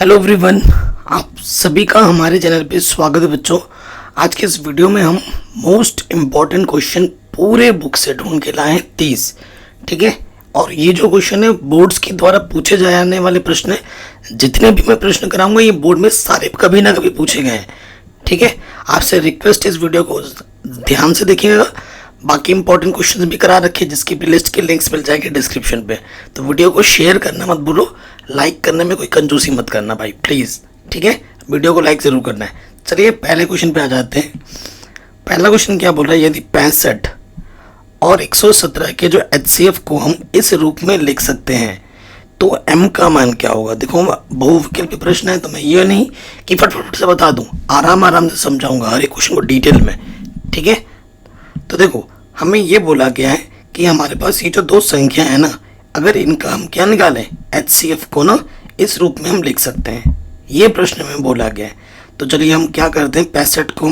Hello everyone, आप सभी का हमारे चैनल पे स्वागत है बच्चों। आज के इस वीडियो में हम मोस्ट इम्पॉर्टेंट क्वेश्चन पूरे बुक से ढूंढ के लाए हैं 30। ठीक है, और ये जो क्वेश्चन है बोर्ड्स के द्वारा पूछे जाने वाले प्रश्न है। जितने भी मैं प्रश्न कराऊंगा ये बोर्ड में सारे कभी ना कभी पूछे गए हैं। ठीक है, आपसे रिक्वेस्ट इस वीडियो को ध्यान से देखिएगा। बाकी इंपॉर्टेंट क्वेश्चंस भी करा रखे जिसकी प्लेलिस्ट के लिंक्स मिल जाएंगे डिस्क्रिप्शन पे। तो वीडियो को शेयर करना मत भूलो, लाइक करने में कोई कंजूसी मत करना भाई प्लीज़। ठीक है, वीडियो को लाइक ज़रूर करना है। चलिए पहले क्वेश्चन पे आ जाते हैं। पहला क्वेश्चन क्या बोल रहा है, यदि 65 और 117 के जो HCF को हम इस रूप में लिख सकते हैं तो m का मान क्या होगा। देखो बहुविकल्पी प्रश्न है तो मैं ये नहीं कि फटफट से बता दूं, आराम से समझाऊंगा हर एक क्वेश्चन को डिटेल में। ठीक है, तो देखो हमें ये बोला गया है कि हमारे पास ये जो दो संख्या है ना, अगर इनका हम क्या निकालें HCF को ना इस रूप में हम लिख सकते हैं, ये प्रश्न में बोला गया है। तो चलिए हम क्या करते हैं, 65 को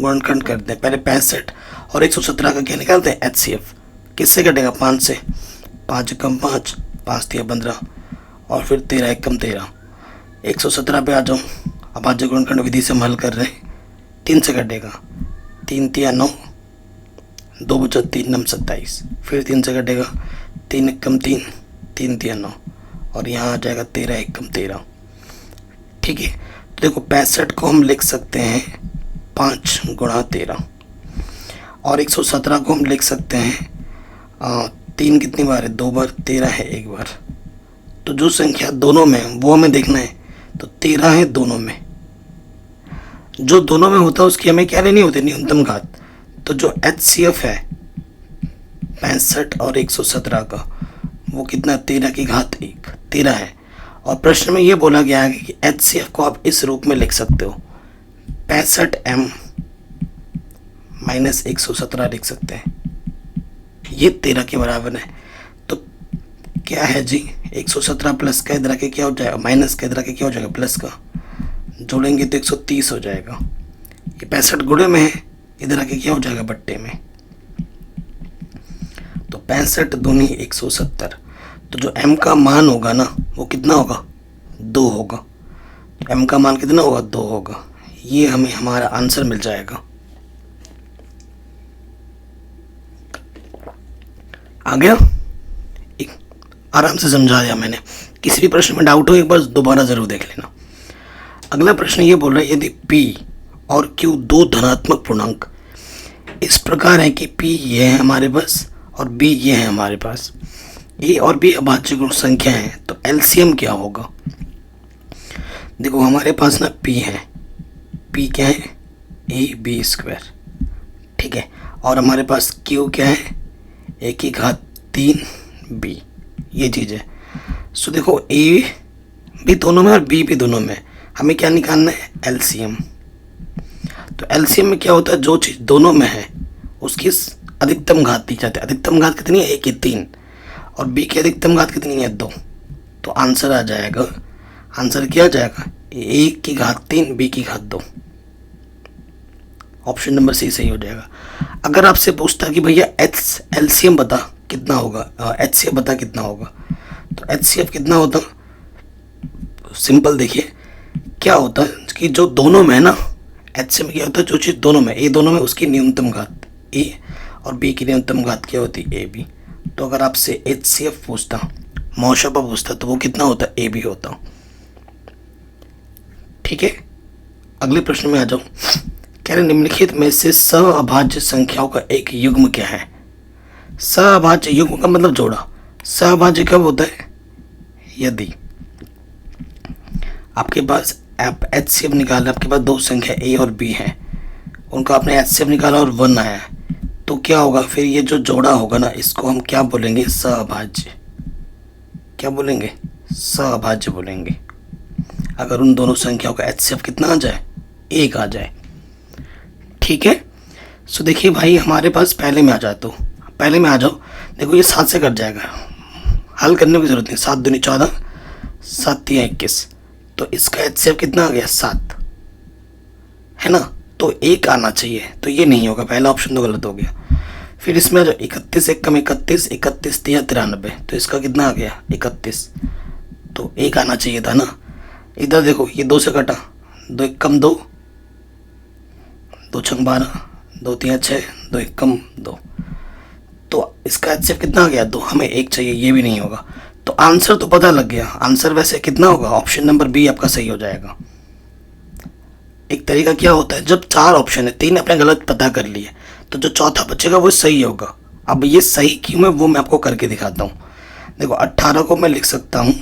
गुणनखंड करते हैं। पहले 65 और 117 का क्या निकालते हैं HCF। किससे कटेगा, 5 से। 5 कम 5, 5 3 15 और फिर 13 1 कम 13। 117 पे आ जाओ, अब आज गुणनखंड विधि से हम हल कर रहे हैं। 3 से कटेगा, 3 3 9, 2 बचा 3 9 27, फिर 3 से कटेगा, 3 1 कम 3, 3 3 9 और यहाँ आ जाएगा 13 1 कम 13। ठीक है, तो देखो 65 को हम लिख सकते हैं 5 गुणा 13 और 117 को हम लिख सकते हैं 3 कितनी बार है, 2 बार, 13 है 1 बार। तो जो संख्या दोनों में वो हमें देखना है। तो 13 है दोनों में, जो दोनों में होता है उसकी हमें क्या लेनी होती है, न्यूनतम घात। तो जो HCF है 65 और 117 का वो कितना, 13 की घात 1, 13 है। और प्रश्न में ये बोला गया है कि HCF को आप इस रूप में लिख सकते हो, 65m माइनस 117 लिख सकते हैं, ये 13 के बराबर है। तो क्या है जी, 117 प्लस का इधर के क्या हो जाएगा, माइनस का इधर के क्या हो जाएगा, प्लस का। जोड़ेंगे तो 130 हो जाएगा। ये 65 गुणे में है, इधर आके क्या हो जाएगा, बट्टे में। तो 65 दूनी 170। तो जो m का मान होगा ना वो कितना होगा, 2 होगा। m का मान कितना होगा, 2 होगा। ये हमें हमारा आंसर मिल जाएगा। आ गया, एक आराम से समझा दिया मैंने। किसी भी प्रश्न में डाउट हो एक बार दोबारा जरूर देख लेना। अगला प्रश्न ये बोल रहा है, यदि p और q दो धनात्मक पूर्णांक इस प्रकार है कि p ये है हमारे पास और b ये है हमारे पास, a और b अभाज्य गुण संख्या है, तो LCM क्या होगा। देखो हमारे पास ना p है, p क्या है, AB²। ठीक है, और हमारे पास q क्या है, a की घात 3b, ये चीज़ है। सो देखो a भी दोनों में और b भी दोनों में, हमें क्या निकालना है, LCM। तो LCM में क्या होता है, जो चीज़ दोनों में है उसकी अधिकतम घात दी जाती है। अधिकतम घात कितनी है, a की 3 और b की अधिकतम घात कितनी है, 2। तो आंसर आ जाएगा, आंसर क्या आ जाएगा, a की घात 3 b की घात 2। ऑप्शन नंबर सी सही हो जाएगा। अगर आपसे पूछता कि भैया LCM बता कितना होगा, HCF बता कितना होगा, तो HCF कितना होता, सिंपल देखिए क्या होता है कि जो दोनों में है ना, HCF क्या होता है, जो चीज़ दोनों में, ए दोनों में उसकी न्यूनतम घात ए और बी की न्यूनतम घात क्या होती है, AB। तो अगर आपसे HCF पूछता, मौशा पूछता, तो वो कितना होता, AB होता। ठीक है, अगले प्रश्न में आ जाओ। कह रहे निम्नलिखित में से सअभाज्य संख्याओं का एक युग्म क्या है। सअभाज्य युग्म का मतलब जोड़ा। सअभाज्य कब होता है, यदि आपके पास आप HCF निकाला, आपके पास दो संख्या a और b है, उनका आपने HCF निकाला और 1 आया, तो क्या होगा, फिर ये जो जोड़ा होगा ना इसको हम क्या बोलेंगे, सअभाज्य। क्या बोलेंगे, सअभाज्य बोलेंगे। अगर उन दोनों संख्याओं का HCF कितना आ जाए, 1 आ जाए। ठीक है, सो देखिए भाई हमारे पास पहले में आ जाए, तो पहले में आ जाओ। देखो ये 7 से कट जाएगा, हल करने की जरूरत नहीं। 7 दूनी 14, 7 3 21, तो इसका HCF कितना आ गया, 7 है ना। तो 1 आना चाहिए, तो ये नहीं होगा, पहला ऑप्शन तो गलत हो गया। फिर इसमें जो 31 1 कम 31, 31 3 93, तो इसका कितना आ गया, 31। तो 1 आना चाहिए था ना। इधर देखो, ये 2 से कटा, 2 एक कम 2, 2 छंग 12, 2 3 6, 2 एक कम 2, तो इसका HCF कितना आ गया 2, हमें 1 चाहिए, ये भी नहीं होगा। तो आंसर तो पता लग गया, आंसर वैसे कितना होगा, ऑप्शन नंबर बी आपका सही हो जाएगा। एक तरीका क्या होता है, जब 4 ऑप्शन है, 3 आपने गलत पता कर लिए, तो जो चौथा बचेगा वो सही होगा। अब ये सही क्यों है वो मैं आपको करके दिखाता हूँ। देखो 18 को मैं लिख सकता हूँ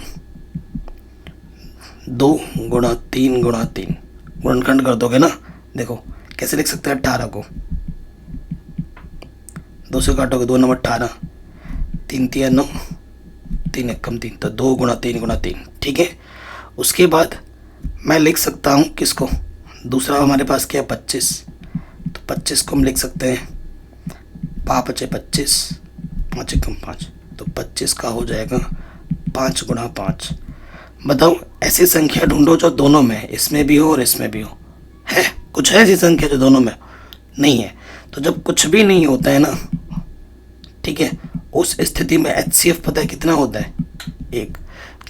2 गुणा 3 गुणा 3, गुणनखंड कर दोगे ना, देखो कैसे लिख सकते हैं 18 को, 2 से काटोगे 2 नंबर 18, 3 3 9, 3 एक कम 3, तो 2 गुणा 3 गुणा 3, ठीक है। उसके बाद मैं लिख सकता हूँ किसको, दूसरा हमारे पास क्या है 25, तो 25 को हम लिख सकते हैं 5 5 25, 5 एक कम 5, तो 25 का हो जाएगा 5 गुणा 5। बताओ ऐसी संख्या ढूंढो जो दोनों में है, इसमें भी हो और इसमें भी हो, है कुछ है ऐसी संख्या जो दोनों में नहीं है। तो जब कुछ भी नहीं होता है ना, ठीक है, उस स्थिति में HCF पता है कितना होता है 1।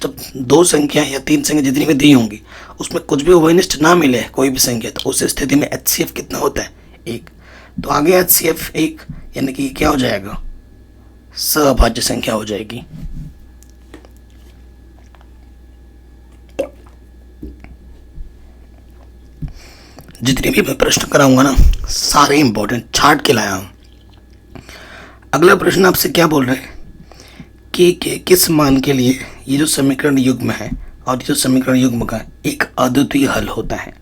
जब 2 संख्या या 3 संख्या जितनी भी दी होंगी उसमें कुछ भी उभयनिष्ठ ना मिले कोई भी संख्या, तो उस स्थिति में HCF कितना होता है 1। तो आगे HCF 1 यानी कि क्या हो जाएगा, सभाज्य संख्या हो जाएगी। जितने भी मैं प्रश्न कराऊंगा ना सारे इंपॉर्टेंट छाट के लाया हूं। अगला प्रश्न आपसे क्या बोल रहे हैं कि किस मान के लिए ये जो समीकरण युग्म है और ये जो समीकरण युग्म का एक अद्वितीय हल होता है,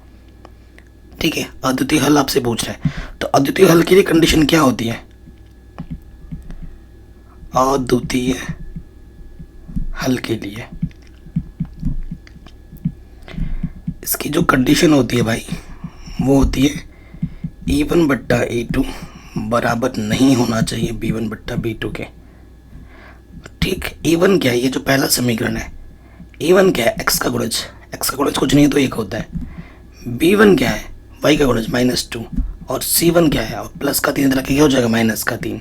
ठीक है, अद्वितीय हल आपसे पूछ रहे हैं। तो अद्वितीय हल के लिए कंडीशन क्या होती है, अद्वितीय हल के लिए इसकी जो कंडीशन होती है भाई वो होती है E1 बट्टा E2 बराबर नहीं होना चाहिए B1 बट्टा B2 के। ठीक, E1 क्या है, ये जो पहला समीकरण है E1 क्या है, x का गुणज, x का गुणज कुछ नहीं तो 1 होता है। B1 क्या है, y का गुणज -2, और C1 क्या है, और प्लस का 3 तरह के क्या हो जाएगा माइनस का 3।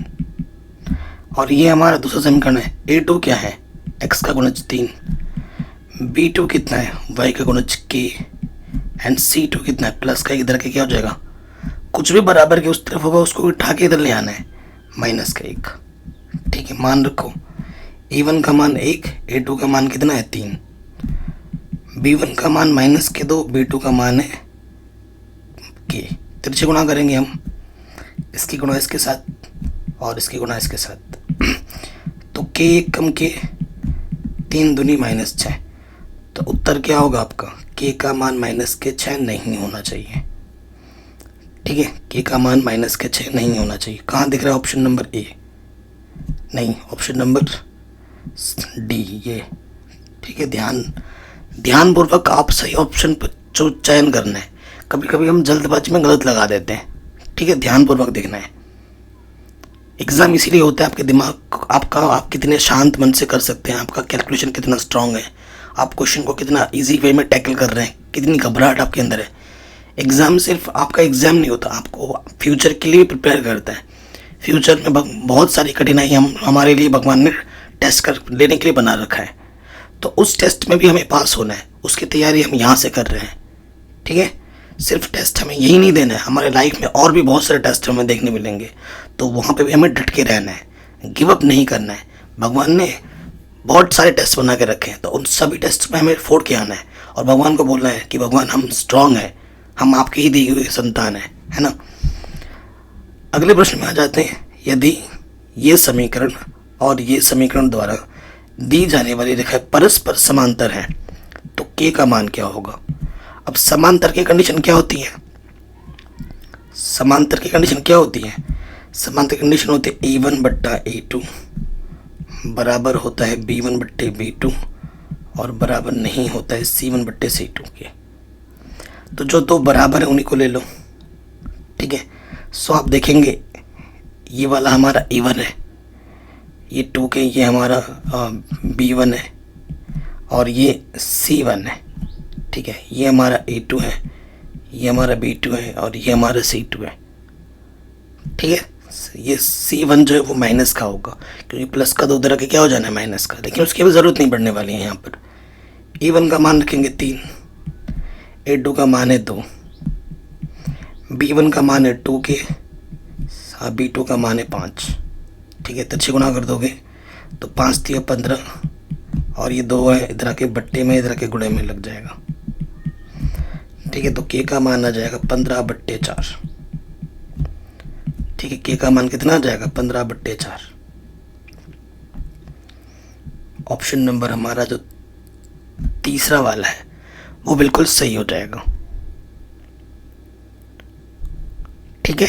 और ये हमारा दूसरा समीकरण है A2 क्या है, x का गुणज 3, B2 कितना है, y का गुणज k, एंड C2 कितना है, प्लस का 1 इधर के क्या हो जाएगा, कुछ भी बराबर के उस तरफ होगा उसको उठा के इधर ले आना है, माइनस का 1। ठीक है, मान रखो E1 का मान 1, A2 का मान कितना है 3, B1 का मान माइनस के 2, B2 का मान है k। तिरछे गुणा करेंगे हम, इसकी गुणा इसके साथ और इसकी गुणा इसके साथ, तो k 1 कम k 3 दूनी -6, तो उत्तर क्या होगा आपका, k का मान -6 नहीं होना चाहिए। ठीक है, k का मान -6 नहीं होना चाहिए। कहाँ दिख रहा है, ऑप्शन नंबर ए नहीं, ऑप्शन नंबर डी ये। ठीक है, ध्यानपूर्वक आप सही ऑप्शन पर चयन करना है। कभी कभी हम जल्दबाजी में गलत लगा देते हैं। ठीक है, ध्यानपूर्वक देखना है। एग्ज़ाम इसीलिए होता है आपके दिमाग आप कितने शांत मन से कर सकते हैं, आपका कैलकुलेशन कितना स्ट्रांग है, आप क्वेश्चन को कितना इजी वे में टैकल कर रहे हैं, कितनी घबराहट आपके अंदर है। एग्ज़ाम सिर्फ आपका एग्ज़ाम नहीं होता, आपको फ्यूचर के लिए प्रिपेयर करता है। फ्यूचर में बहुत सारी कठिनाई हमारे लिए भगवान ने टेस्ट कर लेने के लिए बना रखा है, तो उस टेस्ट में भी हमें पास होना है, उसकी तैयारी हम यहाँ से कर रहे हैं। ठीक है, सिर्फ टेस्ट हमें यही नहीं देना है, हमारे लाइफ में और भी बहुत सारे टेस्ट हमें देखने मिलेंगे, तो वहाँ पे भी हमें डट के रहना है, गिव अप नहीं करना है। भगवान ने बहुत सारे टेस्ट बना के रखे हैं, तो उन सभी टेस्ट में हमें फोड़ के आना है और भगवान को बोलना है कि भगवान हम स्ट्रांग हैं, हम आपकी ही दी हुई संतान है ना। अगले प्रश्न में आ जाते हैं। यदि ये समीकरण और ये समीकरण द्वारा दी जाने वाली रेखा परस्पर समांतर है तो k का मान क्या होगा। अब समांतर की कंडीशन क्या होती है, समांतर की कंडीशन क्या होती है, समांतर कंडीशन होती है A1 बट्टा A2 बराबर होता है B1 बट्टे B2 और बराबर नहीं होता है C1 बट्टे C2 के। तो जो दो बराबर है उन्हीं को ले लो। ठीक है, सो आप देखेंगे ये वाला हमारा A1 है, ये 2 के ये हमारा B1 है और ये C1 है। ठीक है, ये हमारा A2 है, ये हमारा B2 है और ये हमारा C2 है। ठीक है, ये C1 जो है वो माइनस का होगा क्योंकि प्लस का 2 तरह के क्या हो जाना है माइनस का, लेकिन उसकी भी ज़रूरत नहीं पड़ने वाली है। यहाँ पर A1 का मान रखेंगे 3 A2 का मान है 2, B1 का मान है 2 के, B2 का मान है 5। ठीक है, तो 6 गुना कर दोगे तो 5 3 15, और ये 2 है इधर आके बट्टे में, इधर आके गुणे में लग जाएगा। ठीक है, तो K का मान आ जाएगा 15/4। ठीक है, K का मान कितना आ जाएगा 15/4। ऑप्शन नंबर हमारा जो तीसरा वाला है वो बिल्कुल सही हो जाएगा। ठीक है,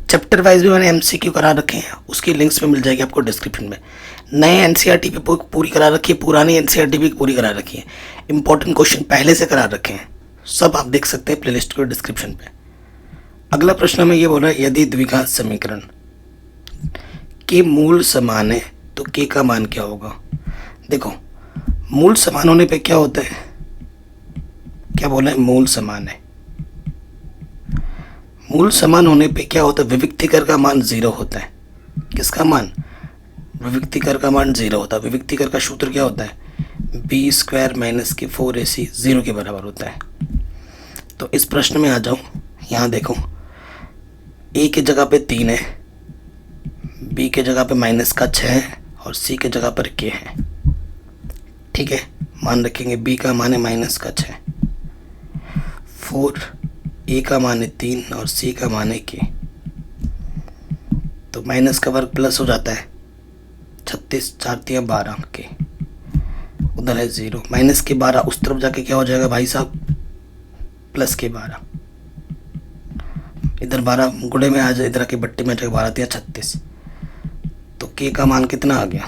चैप्टर वाइज भी मैंने MCQ करा रखे हैं, उसकी लिंक्स में मिल जाएगी आपको डिस्क्रिप्शन में। नए NCERT पे पूरी करा रखी है, पुरानी NCERT भी पूरी करा रखी है, इंपॉर्टेंट क्वेश्चन पहले से करा रखे हैं, सब आप देख सकते हैं प्लेलिस्ट के डिस्क्रिप्शन पे। अगला प्रश्न में ये बोल रहा है यदि द्विघात समीकरण के मूल समान है तो K का मान क्या होगा। देखो, मूल समान होने पे क्या होता है, क्या बोला है, मूल समान है। मूल समान होने पे क्या होता है, विविक्तिकर का मान 0 होता है। किसका मान, विविक्तिकर का मान 0 होता है। विविक्तिकर का सूत्र क्या होता है, b² - 4ac 0 के बराबर होता है। तो इस प्रश्न में आ जाओ, यहाँ देखो a की जगह पे 3 है, b के जगह पे -6 है, और c के जगह पर k है। ठीक है, मान रखेंगे b का मान है -6, 4, a का मान है 3 और c का मान है k। तो माइनस का वर्ग प्लस हो जाता है, 36 4 3 12 के, उधर है 0, माइनस के 12 उस तरफ जाके क्या हो जाएगा भाई साहब, प्लस के 12, इधर 12 गुणे में आ जाए, इधर आके बट्टे में आ जाएगा, 12 3 36। तो के का मान कितना आ गया,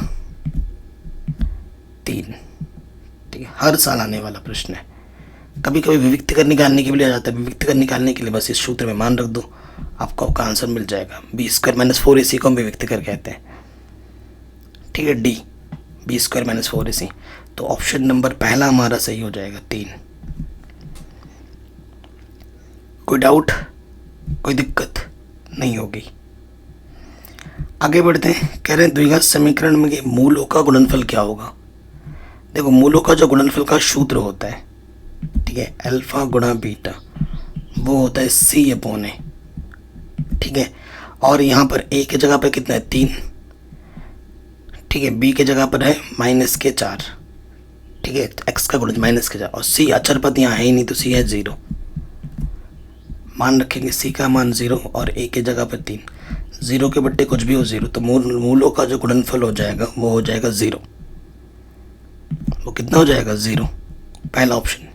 3। ठीक है, हर साल आने वाला प्रश्न है। कभी कभी विविक्तिकर निकालने के लिए आ जाता है, विविक्तिकर निकालने के लिए बस इस सूत्र में मान रख दो, आपको आपका आंसर मिल जाएगा। b² - 4ac को हम विविक्तिकर कहते हैं। ठीक है, डी b² - 4ac। तो ऑप्शन नंबर पहला हमारा सही हो जाएगा, 3। कोई डाउट, कोई दिक्कत नहीं होगी। आगे बढ़ते हैं, कह रहे हैं द्विघात समीकरण में मूलों का गुणनफल क्या होगा। देखो, मूलों का जो गुणनफल का सूत्र होता है, ठीक है, अल्फा गुणा बीटा, वो होता है C/A। ठीक है, और यहाँ पर a की जगह पे कितना है, 3। ठीक है, b की जगह पर है -4। ठीक है, तो x का गुणज -4, और c अचर पद यहाँ है ही नहीं, तो c है 0। मान रखेंगे c का मान 0 और a की जगह पर 3, 0 के बट्टे कुछ भी हो 0, तो मूलों का जो गुणनफल हो जाएगा वो हो जाएगा 0। वो कितना हो जाएगा, 0, पहला ऑप्शन।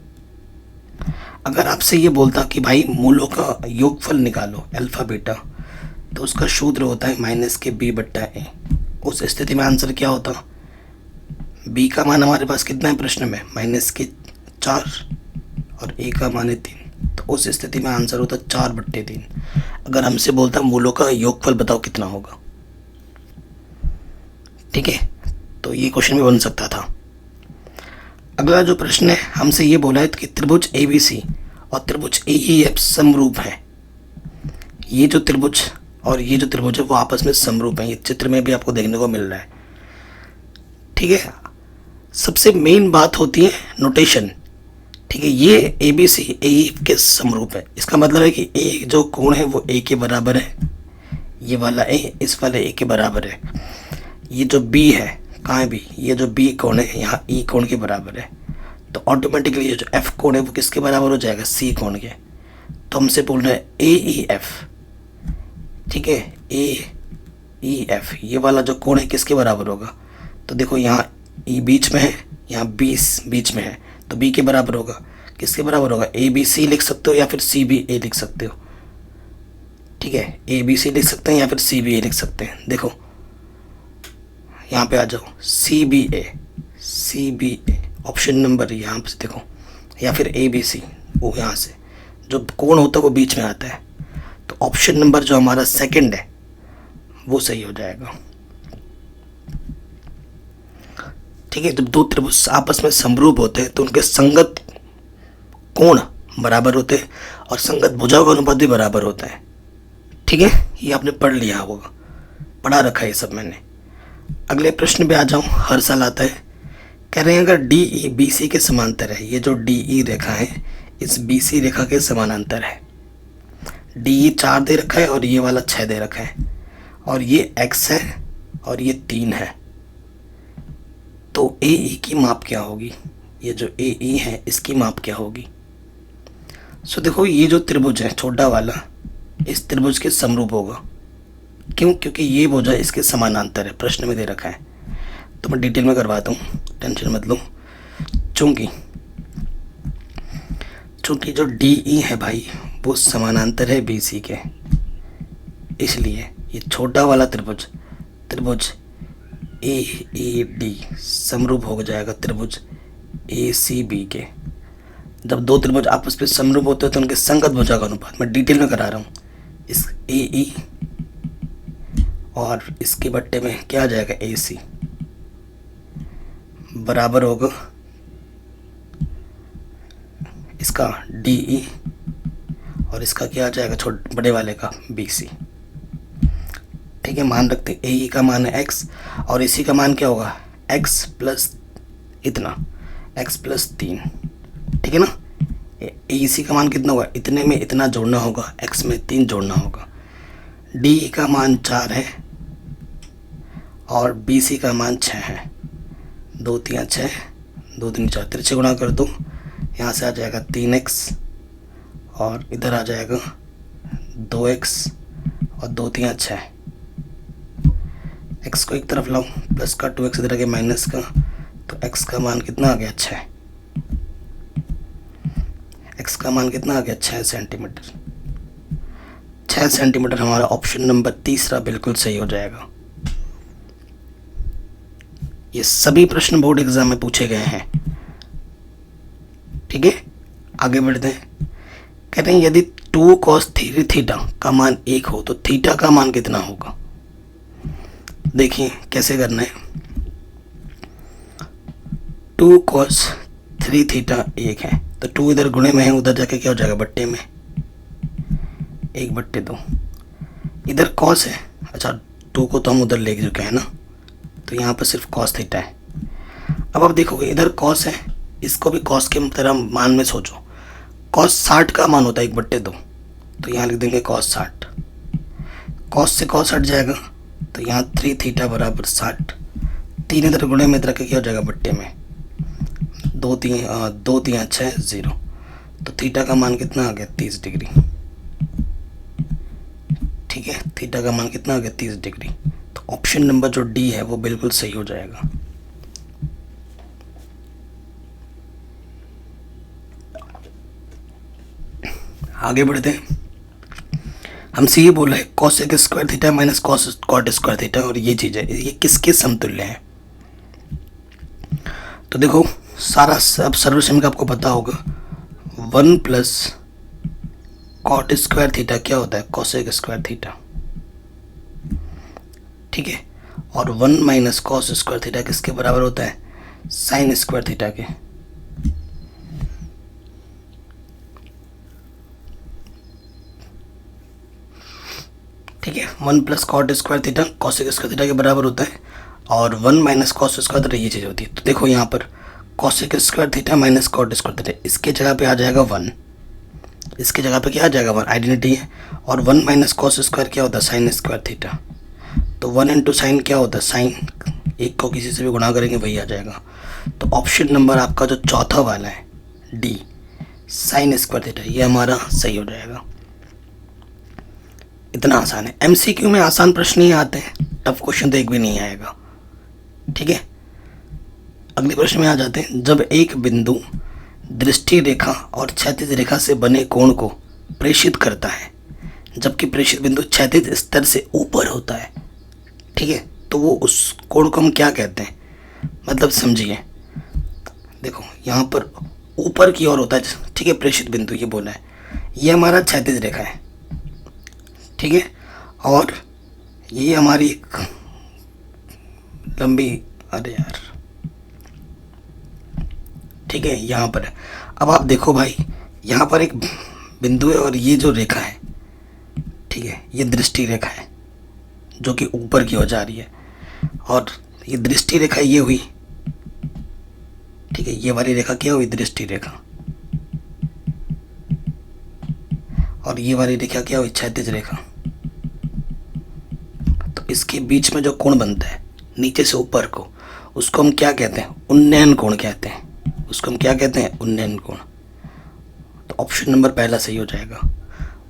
अगर आपसे ये बोलता कि भाई मूलों का योगफल निकालो अल्फा बीटा, तो उसका सूत्र होता है -b/a। उस स्थिति में आंसर क्या होता, b का मान हमारे पास कितना है प्रश्न में, -4 और a का मान है 3, तो उस स्थिति में आंसर होता 4/3। अगर हमसे बोलता मूलों का योगफल बताओ कितना होगा। ठीक है, तो ये क्वेश्चन भी बन सकता था। अगला जो प्रश्न है, हमसे ये बोला है कि त्रिभुज ABC और त्रिभुज AEF समरूप है। ये जो त्रिभुज और ये जो त्रिभुज है वो आपस में समरूप है, ये चित्र में भी आपको देखने को मिल रहा है। ठीक है, सबसे मेन बात होती है नोटेशन। ठीक है, ये ABC AEF के समरूप है, इसका मतलब है कि A जो कोण है वो A के बराबर है, ये वाला A इस वाले A के बराबर है। ये जो B है, कहाँ है B, ये जो B कोण है यहाँ E कोण के बराबर है, तो ऑटोमेटिकली ये जो F कोण है वो किसके बराबर हो जाएगा, C कोण के। तो हमसे बोल रहे हैं AEF। ठीक है, AEF ये वाला जो कोण है किसके बराबर होगा, तो देखो यहाँ E बीच में है, यहाँ B बीच में है, तो B के बराबर होगा, किसके बराबर होगा, ABC लिख सकते हो या फिर CBA लिख सकते हो। ठीक है, ABC लिख सकते हैं या फिर CBA लिख सकते हैं। देखो यहाँ पे आ जाओ, CBA ऑप्शन नंबर यहाँ पे देखो, या फिर ABC, वो यहाँ से जो कोण होता है वो बीच में आता है, तो ऑप्शन नंबर जो हमारा सेकंड है वो सही हो जाएगा। ठीक है, जब दो त्रिभुज आपस में समरूप होते हैं तो उनके संगत कोण बराबर होते हैं और संगत भुजाओं का अनुपात भी बराबर होता है। ठीक है, ये आपने पढ़ लिया होगा, पढ़ा रखा है ये सब मैंने। अगले प्रश्न पे आ जाऊं, हर साल आता है, कह रहे हैं अगर डी ई बी सी के समांतर है, ये जो डी ई रेखा है इस बी सी रेखा के समानांतर है। डी ई 4 दे रखा है और ये वाला 6 दे रखा है, और ये x है और ये 3 है। तो ए ई की माप क्या होगी? ये जो ए ई है इसकी माप क्या होगी? सो देखो, ये जो त्रिभुज है छोटा वाला, इस त्रिभुज के समरूप होगा। क्यों? क्योंकि ये भुजा इसके समानांतर है, प्रश्न में दे रखा है। तो मैं डिटेल में करवाता हूँ, टेंशन मत लो। चूंकि जो डी ई है भाई वो समानांतर है बी सी के, इसलिए ये छोटा वाला त्रिभुज ए ए डी समरूप हो जाएगा त्रिभुज ए सी बी के। जब दो त्रिभुज आपस में समरूप होते हैं तो उनके संगत भुजा का अनुपात मैं डिटेल में करा रहा हूँ। इस ए ई और इसके बट्टे में क्या आ जाएगा, ए सी बराबर होगा इसका डी ई और इसका क्या आ जाएगा बड़े वाले का बी सी। ठीक है, मान रखते ए ई का मान है x और इसी का मान क्या होगा, x प्लस इतना, x प्लस 3। ठीक है ना, ए सी का मान कितना होगा, इतने में इतना जोड़ना होगा, x में 3 जोड़ना होगा। डी ई का मान 4 है और बी सी का मान 6 है। 2 3 6, 2 3 4, तिरछे गुणा कर दो, यहाँ से आ जाएगा 3x और इधर आ जाएगा 2x और 2 3 6। x को एक तरफ लाओ, प्लस का 2x इधर आ गया माइनस का, तो x का मान कितना आ गया, 6। x का मान कितना आ गया, 6 सेंटीमीटर। 6 सेंटीमीटर हमारा ऑप्शन नंबर तीसरा बिल्कुल सही हो जाएगा। ये सभी प्रश्न बोर्ड एग्जाम में पूछे गए हैं। ठीक है, आगे बढ़ते हैं। कहते हैं यदि 2 cos थीटा का मान 1 हो तो थीटा का मान कितना होगा? देखिए कैसे करना है। 2 cos 3 थीटा 1 है तो 2 इधर गुणे में है, उधर जाके क्या हो जाएगा, बट्टे में, 1/2। इधर cos है, अच्छा 2 को तो हम उधर ले चुके हैं ना, तो यहाँ पर सिर्फ cos थीटा है। अब आप देखोगे इधर cos है, इसको भी cos के तरह मान में सोचो। cos 60 का मान होता है 1/2, तो यहाँ लिख देंगे cos 60। cos से cos हट जाएगा तो यहाँ 3 थीटा बराबर 60। 3 इधर गुणे में इधर के क्या हो जाएगा, बट्टे में, 2 3 6 0। तो थीटा का मान कितना आ गया, 30 डिग्री। ठीक है, थीटा का मान कितना आ गया, 30 डिग्री। तो ऑप्शन नंबर जो डी है वो बिल्कुल सही हो जाएगा। आगे बढ़ते हैं। हमसे ये बोला है cosec square theta minus cot square theta, और ये चीज़ है, ये किसके समतुल्य है? तो देखो सारा सब सर्वसम का आपको पता होगा, 1 प्लस कॉट स्क्वायर थीटा क्या होता है, cosec स्क्वायर थीटा। ठीक है, और 1 माइनस cos स्क्वायर थीटा किसके बराबर होता है, साइन स्क्वायर थीटा के। ठीक है, 1 plus cot square theta cosec square theta के बराबर होता है, और 1 माइनस कॉस स्क्वायर थीटा ये चीज़ होती है। तो देखो यहाँ पर cosec square theta minus cot square theta, इसके जगह पे आ जाएगा 1, इसके जगह पे क्या आ जाएगा, 1, आइडेंटिटी है। और 1 माइनस कॉस स्क्वायर क्या होता है, साइन स्क्वायर थीटा। तो 1 इंटू साइन क्या होता है, साइन, एक को किसी से भी गुणा करेंगे वही आ जाएगा। तो ऑप्शन नंबर आपका जो चौथा वाला है डी, साइन स्क्वायर थीटा, ये हमारा सही हो जाएगा। इतना आसान है। एमसीक्यू में आसान प्रश्न ही आते हैं, टफ क्वेश्चन तो एक भी नहीं आएगा। ठीक है, अगले प्रश्न में आ जाते हैं। जब एक बिंदु दृष्टि रेखा और क्षैतिज रेखा से बने कोण को प्रेषित करता है, जबकि प्रेषित बिंदु क्षैतिज स्तर से ऊपर होता है, ठीक है, तो वो उस कोण को हम क्या कहते हैं? मतलब समझिए, देखो यहाँ पर ऊपर की ओर होता है, ठीक है, प्रेषित बिंदु ये बोला है, ये हमारा क्षैतिज रेखा है, ठीक है, और ये हमारी लंबी, अरे यार, ठीक है, यहाँ पर है। अब आप देखो भाई, यहाँ पर एक बिंदु है और ये जो रेखा है, ठीक है, ये दृष्टि रेखा है जो कि ऊपर की ओर जा रही है, और ये दृष्टि रेखा ये हुई, ठीक है, ये वाली रेखा क्या हुई, दृष्टि रेखा, और ये वाली रेखा क्या हुई, क्षैतिज रेखा। तो इसके बीच में जो कोण बनता है नीचे से ऊपर को, उसको हम क्या कहते हैं, उन्नयन कोण कहते हैं। उसको हम क्या कहते हैं, उन्नयन कोण। तो ऑप्शन नंबर पहला सही हो जाएगा।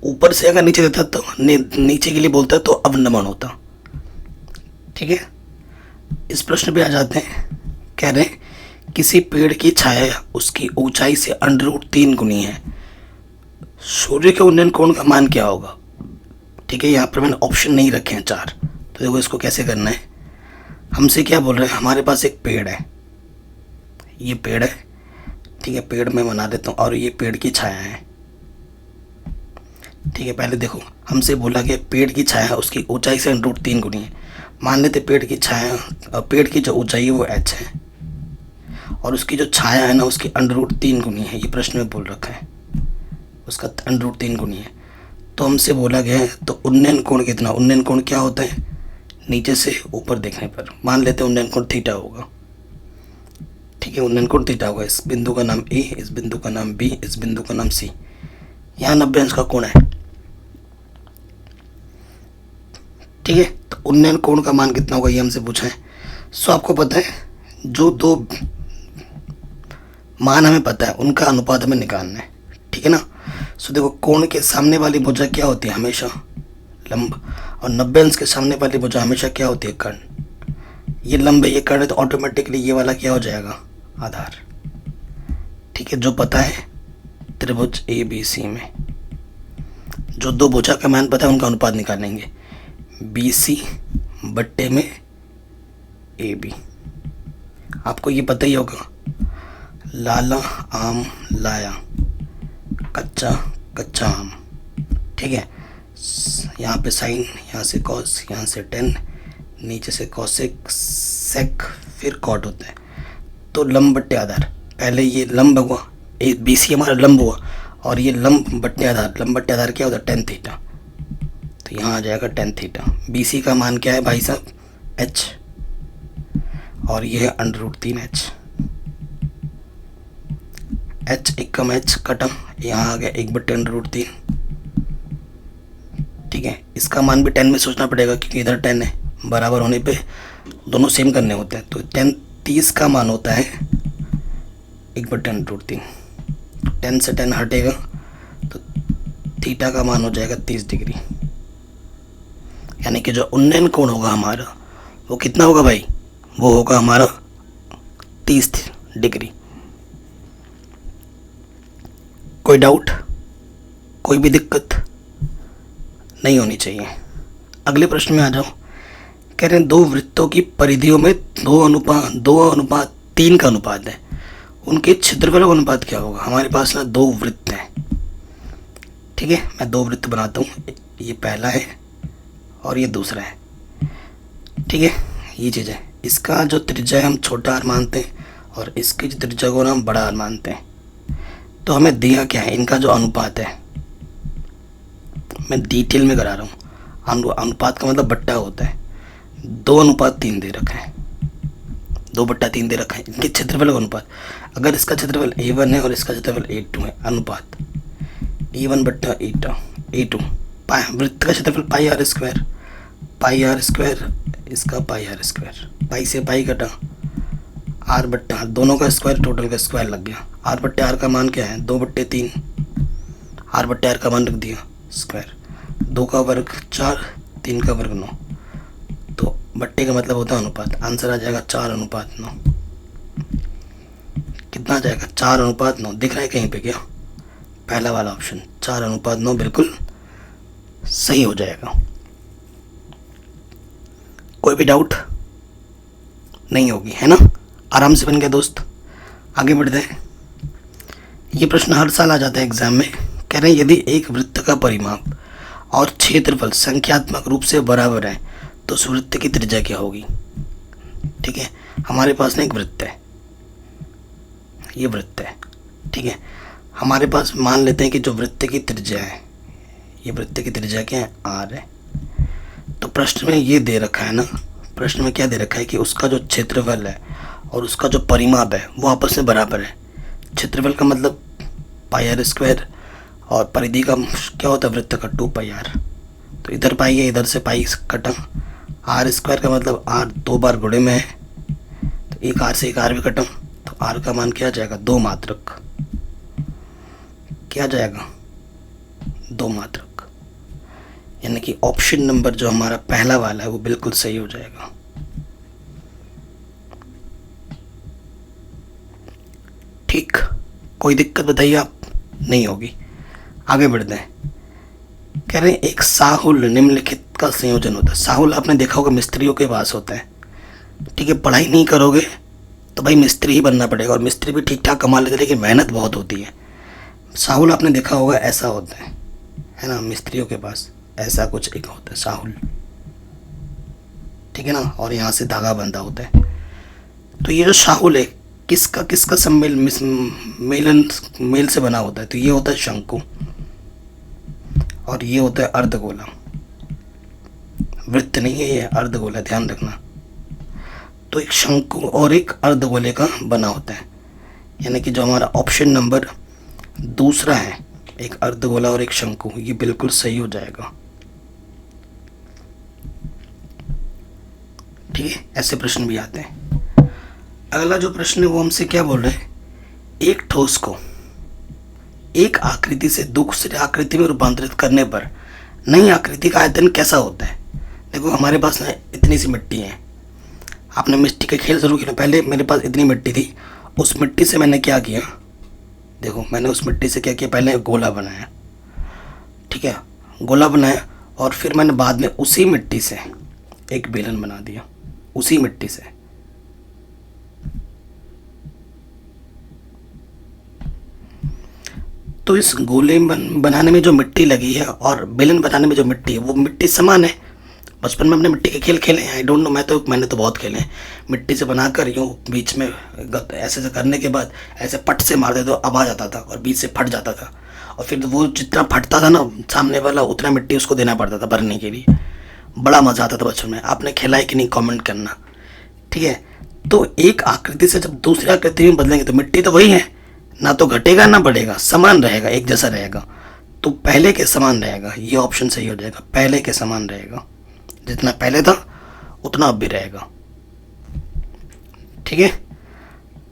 ऊपर से अगर नीचे देता तो नीचे के लिए बोलता तो अवनमन होता। ठीक है, इस प्रश्न पे आ जाते हैं। कह रहे हैं किसी पेड़ की छाया उसकी ऊंचाई से √3 गुनी है, सूर्य के उन्नयन कोण का मान क्या होगा। ठीक है, यहाँ पर मैंने ऑप्शन नहीं रखे हैं 4। तो देखो इसको कैसे करना है। हमसे क्या बोल रहे हैं, हमारे पास एक पेड़ है, ये पेड़ है, ठीक है, पेड़ मैं बना देता हूँ, और ये पेड़ की छाया है। ठीक है, पहले देखो हमसे बोला कि पेड़ की छाया उसकी ऊंचाई से √3 गुनी है। मान लेते पेड़ की छाया, पेड़ की जो ऊंचाई है वो h है, और उसकी जो छाया है ना उसकी √3 गुनी है। ये प्रश्न में बोल रखा है, उसका √3 गुनी है। तो हमसे बोला गया है तो उन्नयन कोण कितना, उन्नयन कोण क्या होता है, नीचे से ऊपर देखने पर मान लेते हैं उन्नयन कोण थीटा होगा। ठीक है, उन्नयन कोण थीटा होगा। इस बिंदु का नाम ए, इस बिंदु का नाम बी, इस बिंदु का नाम सी। यहाँ 90 अंश का कोण है। ठीक है, तो उन्नयन कोण का मान कितना होगा ये हमसे पूछा है। सो आपको पता है जो दो मान हमें पता है उनका अनुपात हमें निकालना है। ठीक है ना। सो देखो कोण के सामने वाली भुजा क्या होती है, हमेशा लंब, और 90 अंश के सामने वाली भुजा हमेशा क्या होती है, कर्ण। ये लंब है, ये कर्ण है, तो ऑटोमेटिकली ये वाला क्या हो जाएगा, आधार। ठीक है, जो पता है त्रिभुज ABC में जो दो भुजा का मान पता है उनका अनुपात निकालेंगे, BC बट्टे में AB। आपको ये पता ही होगा, लाला आम लाया, कच्चा कच्चा आम। ठीक है, यहाँ पे साइन, यहाँ से कॉस, यहाँ से टेन, नीचे से कॉसेक, सेक, फिर कॉट होता है। तो लंब बट्टे आधार, पहले ये लंब हुआ, BC हमारा लंब हुआ, और ये लंब बट्टे आधार, लंब बट्टे आधार क्या होता है, tan थीटा। तो यहाँ आ जाएगा tan थीटा। BC का मान क्या है भाई साहब, h, और ये है √3h। h एकम h कटम, यहाँ आ गया 1/√3। ठीक है, इसका मान भी 10 में सोचना पड़ेगा क्योंकि इधर 10 है, बराबर होने पे दोनों सेम करने होते हैं। तो 30 का मान होता है 1/√3। 10 से 10 हटेगा तो थीटा का मान हो जाएगा 30 डिग्री। यानी कि जो उन्नयन कोण होगा हमारा वो कितना होगा भाई, वो होगा हमारा 30 डिग्री। कोई डाउट, कोई भी दिक्कत नहीं होनी चाहिए। अगले प्रश्न में आ जाओ। कह रहे हैं दो वृत्तों की परिधियों में 2:3 का अनुपात है, उनके क्षेत्रफल का अनुपात क्या होगा। हमारे पास ना दो वृत्त हैं। ठीक है, मैं दो वृत्त बनाता हूँ, ये पहला है और ये दूसरा है। ठीक है, ये चीज़ है। इसका जो त्रिज्या है हम छोटा आर मानते हैं और इसकी जो त्रिज्या को हम बड़ा आर मानते हैं। तो हमें दिया क्या है, इनका जो अनुपात है, मैं डिटेल में करा रहा हूँ। अनुपात का मतलब बट्टा होता है। 2:3 दे रखा है, 2/3 दे रखा है। इनके क्षेत्रफल का अनुपात, अगर इसका क्षेत्रफल A1 है और इसका क्षेत्रफल A2 है, अनुपात A1/A2। वृत्त का क्षेत्रफल πr², इसका πr², पाई से पाई कटा, r/r, दोनों का स्क्वायर, टोटल का स्क्वायर लग गया। r/r का मान क्या है, 2/3, r/r का मान रख दिया स्क्वायर, 2 का वर्ग 4, 3 का वर्ग 9। तो बट्टे का मतलब होता है अनुपात। आंसर आ जाएगा 4:9। कितना आ जाएगा, 4:9। दिख रहा है कहीं पे क्या, पहला वाला ऑप्शन 4:9 बिल्कुल सही हो जाएगा। कोई भी डाउट नहीं होगी, है ना। आराम से बन गया दोस्त। आगे बढ़ते हैं। ये प्रश्न हर साल आ जाता है एग्जाम में। कह रहे हैं यदि एक वृत्त का परिमाप और क्षेत्रफल संख्यात्मक रूप से बराबर है तो उस वृत्त की त्रिज्या क्या होगी। ठीक है, हमारे पास ना एक वृत्त है, ये वृत्त है। ठीक है, हमारे पास मान लेते हैं कि जो वृत्त की त्रिज्या है, ये वृत्त की त्रिज्या क्या है, r है। तो प्रश्न में ये दे रखा है ना, प्रश्न में क्या दे रखा है कि उसका जो क्षेत्रफल है और उसका जो परिमाप है वो आपस में बराबर है। क्षेत्रफल का मतलब पाई आर स्क्वायर और परिधि का क्या होता है वृत्त का 2 पाई आर। तो इधर पाई है, इधर से पाई कटा। आर स्क्वायर का मतलब आर 2 बार गुणे में है, तो एक आर से एक आर भी कटा, तो आर का मान क्या आ जाएगा 2 मात्रक। क्या जाएगा 2 मात्रक, यानी कि ऑप्शन नंबर जो हमारा पहला वाला है वो बिल्कुल सही हो जाएगा। ठीक, कोई दिक्कत बताइए आप? नहीं होगी। आगे बढ़ते हैं। कह रहे हैं एक साहुल निम्नलिखित का संयोजन होता है। साहुल आपने देखा होगा मिस्त्रियों के पास होता है। ठीक है, पढ़ाई नहीं करोगे तो भाई मिस्त्री ही बनना पड़ेगा, और मिस्त्री भी ठीक ठाक कमा लेते लेकिन मेहनत बहुत होती है। साहुल आपने देखा होगा ऐसा होता है ना, मिस्त्रियों के पास ऐसा कुछ एक होता है साहुल, ठीक है ना, और यहाँ से धागा बंधा होता है। तो ये जो साहुल है किसका किसका मेलन मेल से बना होता है? तो ये होता है शंकु, और ये होता है अर्धगोला। वृत्त नहीं है ये, अर्धगोला, ध्यान रखना। तो एक शंकु और एक अर्धगोले का बना होता है, यानी कि जो हमारा ऑप्शन नंबर दूसरा है, एक अर्धगोला और एक शंकु, ये बिल्कुल सही हो जाएगा। ठीक है, ऐसे प्रश्न भी आते हैं। अगला जो प्रश्न है वो हमसे क्या बोल रहे हैं, एक ठोस को एक आकृति से दूसरी आकृति में रूपांतरित करने पर नई आकृति का आयतन कैसा होता है? देखो हमारे पास ना इतनी सी मिट्टी है, आपने मिट्टी का खेल जरूर खेला। पहले मेरे पास इतनी मिट्टी थी, उस मिट्टी से मैंने क्या किया, देखो मैंने उस मिट्टी से क्या किया, पहले गोला बनाया, ठीक है, गोला बनाया, और फिर मैंने बाद में उसी मिट्टी से एक बेलन बना दिया, उसी मिट्टी से। तो इस गोले बनाने में जो मिट्टी लगी है और बेलन बनाने में जो मिट्टी है वो मिट्टी समान है। बचपन में हमने मिट्टी के खेल खेले हैं, आई डोंट नो, मैंने तो बहुत खेले हैं। मिट्टी से बनाकर यूँ बीच में ऐसे करने के बाद ऐसे पट से मार देते तो आवाज़ आता था और बीच से फट जाता था, और फिर वो जितना फटता था ना सामने वाला उतना मिट्टी उसको देना पड़ता था भरने के लिए। बड़ा मज़ा आता था बचपन में। आपने खेला है कि नहीं, कमेंट करना, ठीक है। तो एक आकृति से जब दूसरी आकृति में बदलेंगे तो मिट्टी तो वही है, ना तो घटेगा ना बढ़ेगा, समान रहेगा, एक जैसा रहेगा। तो पहले के समान रहेगा, ये ऑप्शन सही हो जाएगा, पहले के समान रहेगा, जितना पहले था उतना अब भी रहेगा। ठीक है,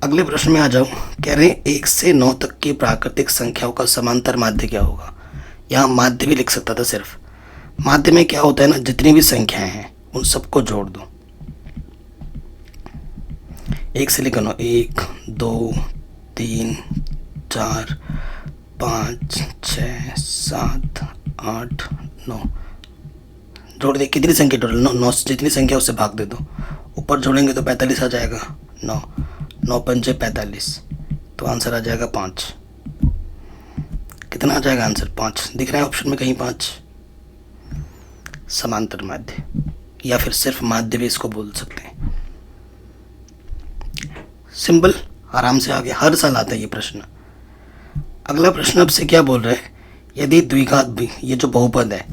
अगले प्रश्न में आ जाओ। कह रहे हैं 1 से 9 तक की प्राकृतिक संख्याओं का समांतर माध्य क्या होगा? यहाँ माध्य भी लिख सकता था सिर्फ। माध्य में क्या होता है ना, जितनी भी संख्याएं हैं उन सबको जोड़ दो। 1 से लिखो ना, 1 2 3 4 5 6 7 8 9 जोड़ दे। कितनी संख्या टोटल? 9 से जितनी संख्या उससे भाग दे दो। ऊपर जोड़ेंगे तो 45 आ जाएगा। 9 9 पंचे 45, तो आंसर आ जाएगा 5। कितना आ जाएगा आंसर? 5। दिख रहा है ऑप्शन में कहीं 5? समांतर माध्य, या फिर सिर्फ माध्य भी इसको बोल सकते हैं। सिंपल, आराम से आ गया, हर साल आता है ये प्रश्न। अगला प्रश्न आपसे क्या बोल रहे हैं, यदि द्विघात भी, ये जो बहुपद है,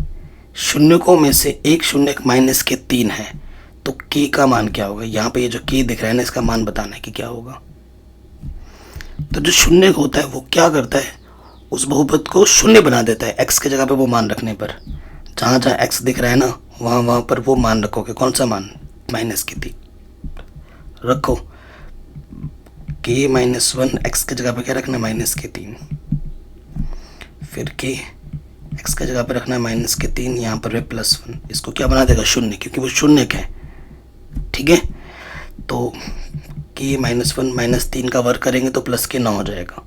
शून्यकों में से एक शून्य माइनस के 3 है, तो k का मान क्या होगा? यहाँ पे ये जो k दिख रहा है ना, इसका मान बताना है कि क्या होगा। तो जो शून्य होता है वो क्या करता है, उस बहुपद को शून्य बना देता है x के जगह पे वो मान रखने पर। जहाँ जहाँ x दिख रहा है ना, वहाँ पर वो मान रखोगे। कौन सा मान? माइनस के 3 रखो। k -1 x के जगह पे क्या रखना? माइनस के 3। फिर k x के जगह पे रखना है माइनस के 3, यहाँ पर है +1। इसको क्या बना देगा? शून्य, क्योंकि वो शून्य है। ठीक है, तो k -1 -3 का वर्ग करेंगे तो प्लस के 9 हो जाएगा,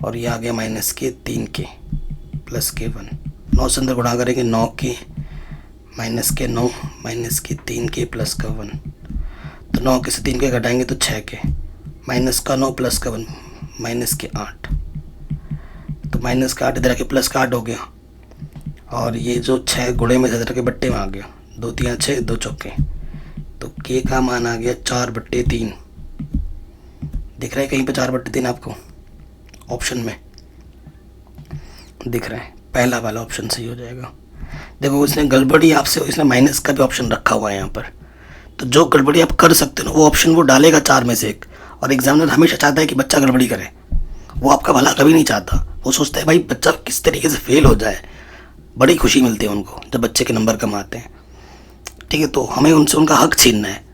और ये आ गया माइनस के 3k प्लस के 1। 9 से अंदर गुणा करेंगे, 9k माइनस के 9 माइनस के 3k प्लस का 1। तो 9 के से 3 के घटाएंगे तो 6k, माइनस का 9 प्लस का 1 माइनस के 8। तो माइनस का 8 इधर आके प्लस का 8 हो गया, और ये जो 6 गुणे में इधर के बट्टे में आ गया। 2 3 6, 2 चौके, तो k का मान आ गया 4/3। दिख रहा है कहीं पे 4/3 आपको? ऑप्शन में दिख रहा है, पहला वाला ऑप्शन सही हो जाएगा। देखो उसने गड़बड़ी आपसे, इसने माइनस का भी ऑप्शन रखा हुआ है यहाँ पर, तो जो गड़बड़ी आप कर सकते हो ना वो ऑप्शन वो डालेगा 4 में से एक। और एग्जामिनर हमेशा चाहता है कि बच्चा गड़बड़ी करे, वो आपका भला कभी नहीं चाहता। वो सोचता है भाई बच्चा किस तरीके से फेल हो जाए, बड़ी खुशी मिलती है उनको जब बच्चे के नंबर कम आते हैं। ठीक है, तो हमें उनसे उनका हक छीनना है,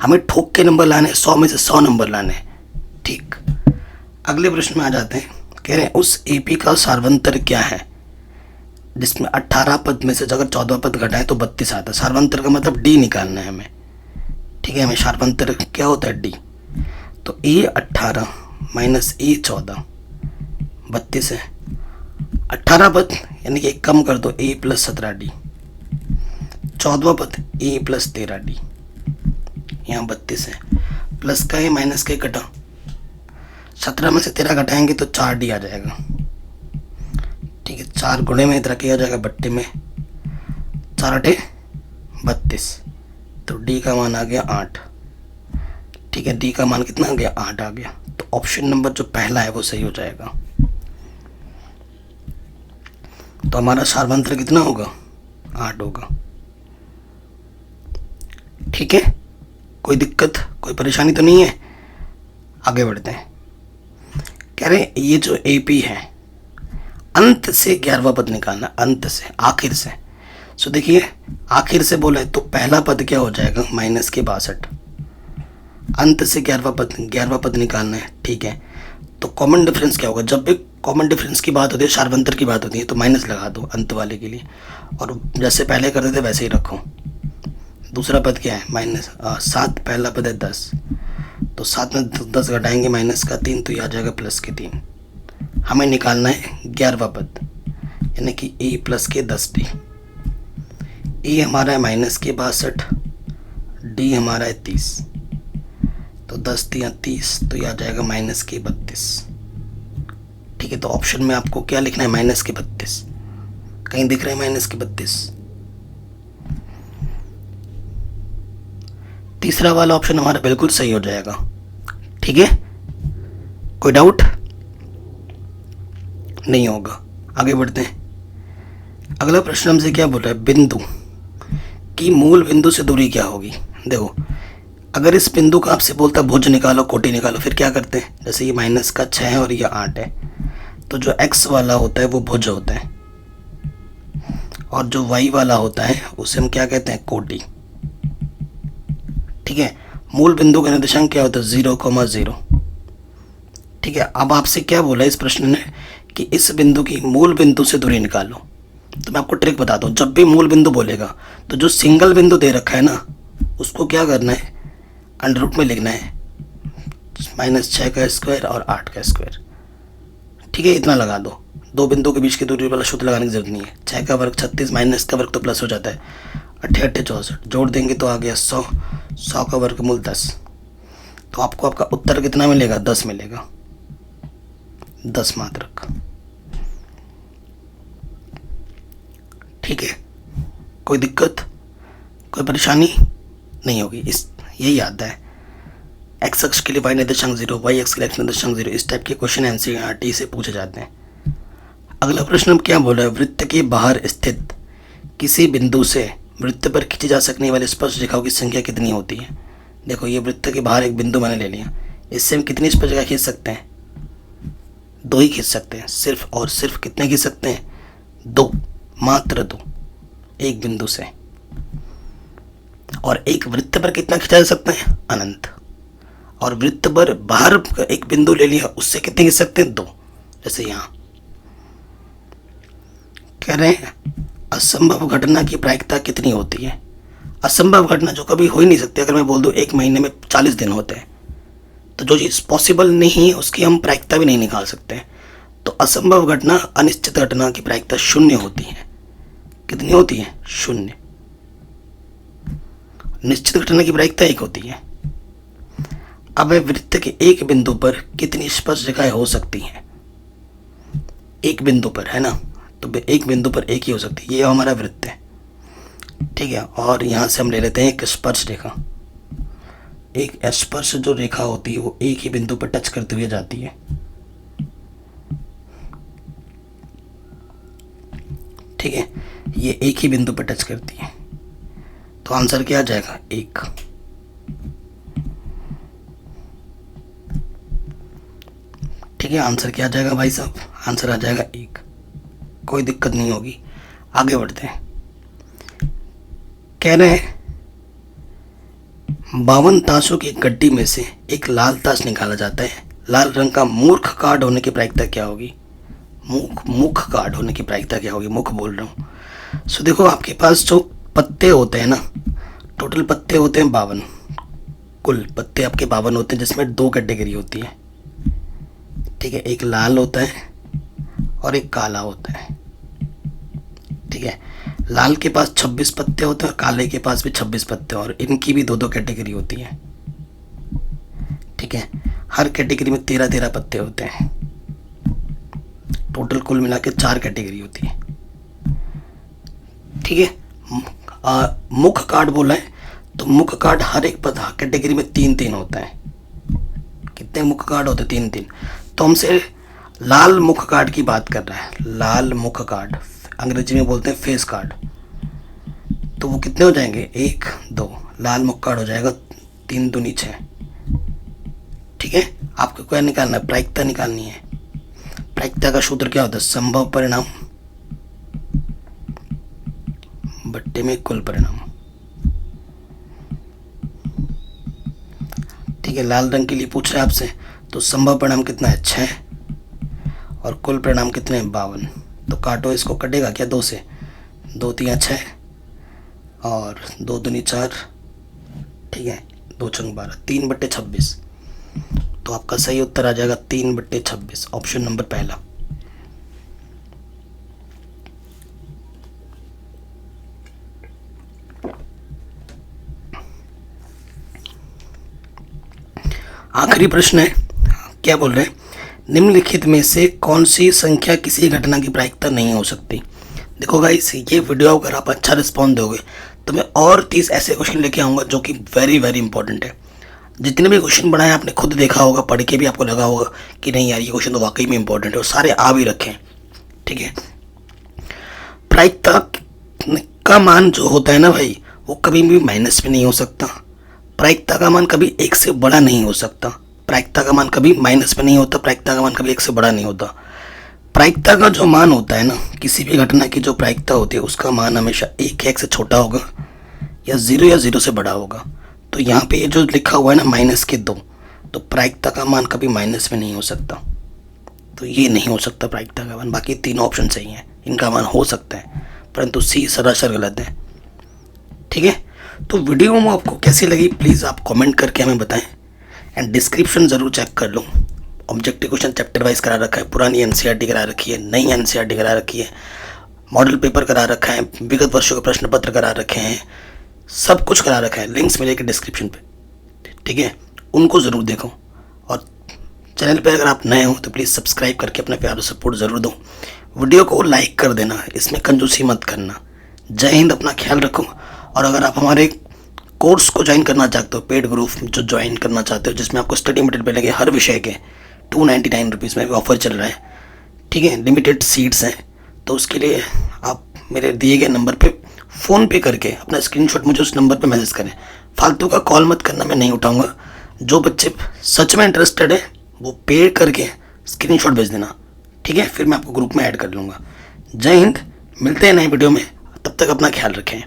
हमें ठोक के नंबर लाने, 100 में से 100 नंबर लाने। ठीक, अगले प्रश्न में आ जाते हैं। कह रहे हैं उस एपी का सार्वंतर क्या है जिसमें 18 पद में से अगर 14 पद घटाए तो 32 आता है। सार्वंतर का मतलब डी निकालना है हमें। ठीक है, हमें सार्वंतर क्या होता है डी। तो ए 18 माइनस ए 14 32 है। 18 पद यानी कि एक कम कर दो, ए प्लस 17 डी। 14वां पद ए प्लस 13 डी, यहाँ 32 है। प्लस का है माइनस का कटा, 17 में से 13 घटाएंगे तो 4 डी आ जाएगा। ठीक है, 4 गुणे में इधर किया जाएगा बट्टे में, 4 8 32, तो डी का मान आ गया 8। ठीक है, डी का मान कितना आ गया 8 आ गया। तो ऑप्शन नंबर जो पहला है वो सही हो जाएगा। तो हमारा सार्वंत्र कितना होगा 8 होगा। ठीक है, कोई दिक्कत कोई परेशानी तो नहीं है। आगे बढ़ते हैं। कह रहे हैं ये जो एपी है अंत से 11वां पद निकालना, अंत से आखिर से। सो देखिए आखिर से बोला है तो पहला पद क्या हो जाएगा माइनस के 62। अंत से 11वां पद निकालना है। ठीक है, तो कॉमन डिफरेंस क्या होगा, जब भी कॉमन डिफरेंस की बात होती है, सार्वंतर की बात होती है, तो माइनस लगा दो अंत वाले के लिए, और जैसे पहले करते थे वैसे ही रखो। दूसरा पद क्या है माइनस 7, पहला पद है 10, तो 7 में 10 घटाएंगे माइनस का 3, तो ये आ जाएगा प्लस के 3। हमें निकालना है 11वां पद यानी कि ए प्लस के 10 डी। ए हमारा है माइनस के 62, डी हमारा है 30, तो 10 3 30, तो ये आ जाएगा माइनस के 32। ठीक है, तो ऑप्शन में आपको क्या लिखना है माइनस के 32। कहीं दिख रहा है माइनस के 32? तीसरा वाला ऑप्शन हमारा बिल्कुल सही हो जाएगा। ठीक है, कोई डाउट नहीं होगा। आगे बढ़ते हैं। अगला प्रश्न हमसे क्या बोल रहा है, बिंदु की मूल बिंदु से दूरी क्या होगी। देखो अगर इस बिंदु का आपसे बोलता भुज निकालो, कोटि निकालो, फिर क्या करते हैं, जैसे ये माइनस का 6 है और ये 8 है, तो जो x वाला होता है वो भुज होता है, और जो y वाला होता है उसे हम क्या कहते हैं, कोटि। ठीक है, मूल बिंदु का निर्देशांक क्या होता है 0,0। ठीक है, अब आपसे क्या बोला इस प्रश्न ने कि इस बिंदु की मूल बिंदु से दूरी निकालो। तो मैं आपको ट्रिक बताता हूँ, जब भी मूल बिंदु बोलेगा तो जो सिंगल बिंदु दे रखा है ना उसको क्या करना है, अंडर रूट में लिखना है, -6 का स्क्वायर और 8 का स्क्वायर। ठीक है, इतना लगा दो, दो बिंदु के बीच की दूरी वाला सूत्र लगाने की जरूरत नहीं है। 6 का वर्ग 36, माइनस का वर्ग तो प्लस हो जाता है, 8 8 64, जोड़ देंगे तो आ गया 100, 100 का वर्गमूल 10। तो आपको आपका उत्तर कितना मिलेगा, 10 मिलेगा, 10 मात्रक। ठीक है, कोई दिक्कत कोई परेशानी नहीं होगी। इस यही आता है, एक्स अक्ष के लिए y निर्देशांक 0, y अक्ष के लिए x निर्देशांक 0, इस टाइप के क्वेश्चन एनसीईआरटी से पूछे जाते हैं। अगला प्रश्न हम क्या बोल रहा है, वृत्त के बाहर स्थित किसी बिंदु से वृत्त पर खींची जा सकने वाली स्पर्श रेखाओं की संख्या कितनी होती है। देखो ये वृत्त के बाहर एक बिंदु मैंने ले लिया, इससे हम कितनी स्पर्श रेखा खींच सकते हैं, 2 ही खींच सकते हैं सिर्फ, और सिर्फ कितने खींच सकते हैं, 2, मात्र 2, एक बिंदु से। और एक वृत्त पर कितना खींचा जा सकता है, अनंत। और वृत्त पर बाहर एक बिंदु ले लिया, उससे कितने खींच सकते हैं, 2। जैसे यहाँ कह रहे हैं असंभव घटना की प्रायिकता कितनी होती है। असंभव घटना जो कभी हो ही नहीं सकती, अगर मैं बोल दूं 1 महीने में 40 दिन होते हैं, तो जो चीज़ पॉसिबल नहीं है उसकी हम प्रायिकता भी नहीं निकाल सकते। तो असंभव घटना, अनिश्चित घटना की प्रायिकता 0 होती है। कितनी होती है, 0। निश्चित घटना की प्रायिकता 1 होती है। अब वृत्त के एक बिंदु पर कितनी स्पर्श रेखाएं हो सकती हैं, एक बिंदु पर है ना, तो एक बिंदु पर एक ही हो सकती है। ये हमारा वृत्त है, ठीक है, और यहाँ से हम ले लेते हैं एक स्पर्श रेखा। एक स्पर्श जो रेखा होती है वो एक ही बिंदु पर टच करते हुए जाती है। ठीक है, ये एक ही बिंदु पर टच करती है, तो आंसर क्या आ जाएगा, 1। ठीक है, आंसर क्या आ जाएगा भाई साहब? आंसर आ जाएगा 1। कोई दिक्कत नहीं होगी, आगे बढ़ते हैं। कह रहे हैं 52 ताशों की गड्डी में से एक लाल ताश निकाला जाता है, लाल रंग का मूर्ख कार्ड होने की प्रायिकता क्या होगी? मुख कार्ड होने की प्रायिकता क्या होगी? मुख बोल रहा हूँ। सो देखो, आपके पास जो पत्ते होते हैं ना, टोटल पत्ते होते हैं 52, कुल पत्ते आपके 52 होते हैं, जिसमें 2 कैटेगरी होती है। ठीक है, एक लाल होता है और एक काला होता है। ठीक है, लाल के पास 26 पत्ते होते हैं और काले के पास भी 26 पत्ते, और इनकी भी 2-2 कैटेगरी होती है। ठीक है, हर कैटेगरी में 13-13 पत्ते होते हैं। टोटल कुल मिला के 4 कैटेगरी होती है। ठीक है, मुख कार्ड बोला है तो मुख कार्ड हर एक कैटेगरी में 3-3 होता है। कितने मुख कार्ड होते हैं? 3-3। तो हमसे लाल मुख कार्ड की बात कर रहा है। लाल मुख कार्ड अंग्रेजी में बोलते हैं फेस कार्ड। तो वो कितने हो जाएंगे? 1, 2। लाल मुख कार्ड हो जाएगा 3 दूनी 6। ठीक है, आपको क्या निकालना है? प्रायिकता निकालनी है। प्रायिकता का सूत्र क्या होता है? संभव परिणाम बट्टे में कुल परिणाम। ठीक है, लाल रंग के लिए पूछ रहे हैं आपसे, तो संभव परिणाम कितना है? 6, और कुल परिणाम कितने हैं? 52। तो काटो इसको, कटेगा क्या? 2 से। 2 3 6 और 2 दूनी 4। ठीक है, 2 छंग 12, 3/26। तो आपका सही उत्तर आ जाएगा 3/26, ऑप्शन नंबर पहला। आखिरी प्रश्न है, क्या बोल रहे हैं? निम्नलिखित में से कौन सी संख्या किसी घटना की प्रायिकता नहीं हो सकती? देखो गाइस, ये वीडियो अगर आप अच्छा रिस्पॉन्स दोगे तो मैं और 30 ऐसे क्वेश्चन लेके आऊँगा जो कि वेरी वेरी इंपॉर्टेंट है। जितने भी क्वेश्चन बनाए आपने खुद देखा होगा, पढ़ के भी आपको लगा होगा कि नहीं यार ये क्वेश्चन तो वाकई में इंपॉर्टेंट है, और सारे आ भी रखे हैं। ठीक है, प्रायिकता का मान जो होता है ना भाई, वो कभी भी माइनस में नहीं हो सकता। प्रायिकता का मान कभी 1 से बड़ा नहीं हो सकता। प्रायिकता का मान कभी माइनस में नहीं होता। प्रायिकता का मान कभी 1 से बड़ा नहीं होता। प्रायिकता का जो मान होता है ना, किसी भी घटना की जो प्रायिकता होती है उसका मान हमेशा 1 से छोटा होगा या 0 से बड़ा होगा। तो यहाँ पे जो लिखा हुआ है ना -2, तो प्रायिकता का मान कभी माइनस में नहीं हो सकता। तो ये नहीं हो सकता प्रायिकता का मान। बाकी 3 ऑप्शन सही हैं, इनका मान हो सकता है, परंतु सी सरासर गलत है। ठीक है, तो वीडियो में आपको कैसी लगी प्लीज़ आप कमेंट करके हमें बताएं, एंड डिस्क्रिप्शन ज़रूर चेक कर लो। ऑब्जेक्टिव क्वेश्चन चैप्टर वाइज करा रखा है, पुरानी एनसीईआरटी करा रखी है, नई एनसीईआरटी करा रखी है, मॉडल पेपर करा रखा है, विगत वर्षों के प्रश्न पत्र करा रखे हैं, सब कुछ करा रखा है। लिंक्स मिलेंगे डिस्क्रिप्शन पे। ठीक है, उनको ज़रूर देखो, और चैनल पे अगर आप नए हो तो प्लीज़ सब्सक्राइब करके अपना प्यार और सपोर्ट ज़रूर दो। वीडियो को लाइक कर देना, इसमें कंजूसी मत करना। जय हिंद, अपना ख्याल रखो। और अगर आप हमारे कोर्स को ज्वाइन करना चाहते हो, पेड ग्रुप जो ज्वाइन करना चाहते हो, जिसमें आपको स्टडी मटेरियल मिलेंगे हर विषय के 299 रुपीज़ में भी ऑफर चल रहा है। ठीक है, लिमिटेड सीट्स हैं, तो उसके लिए आप मेरे दिए गए नंबर पे फ़ोन पे करके अपना स्क्रीनशॉट मुझे उस नंबर पे मैसेज करें। फालतू का कॉल मत करना, मैं नहीं उठाऊंगा। जो बच्चे सच में इंटरेस्टेड है वो पे करके स्क्रीनशॉट भेज देना। ठीक है, फिर मैं आपको ग्रुप में ऐड कर लूँगा। जय हिंद, मिलते हैं नए वीडियो में, तब तक अपना ख्याल रखें।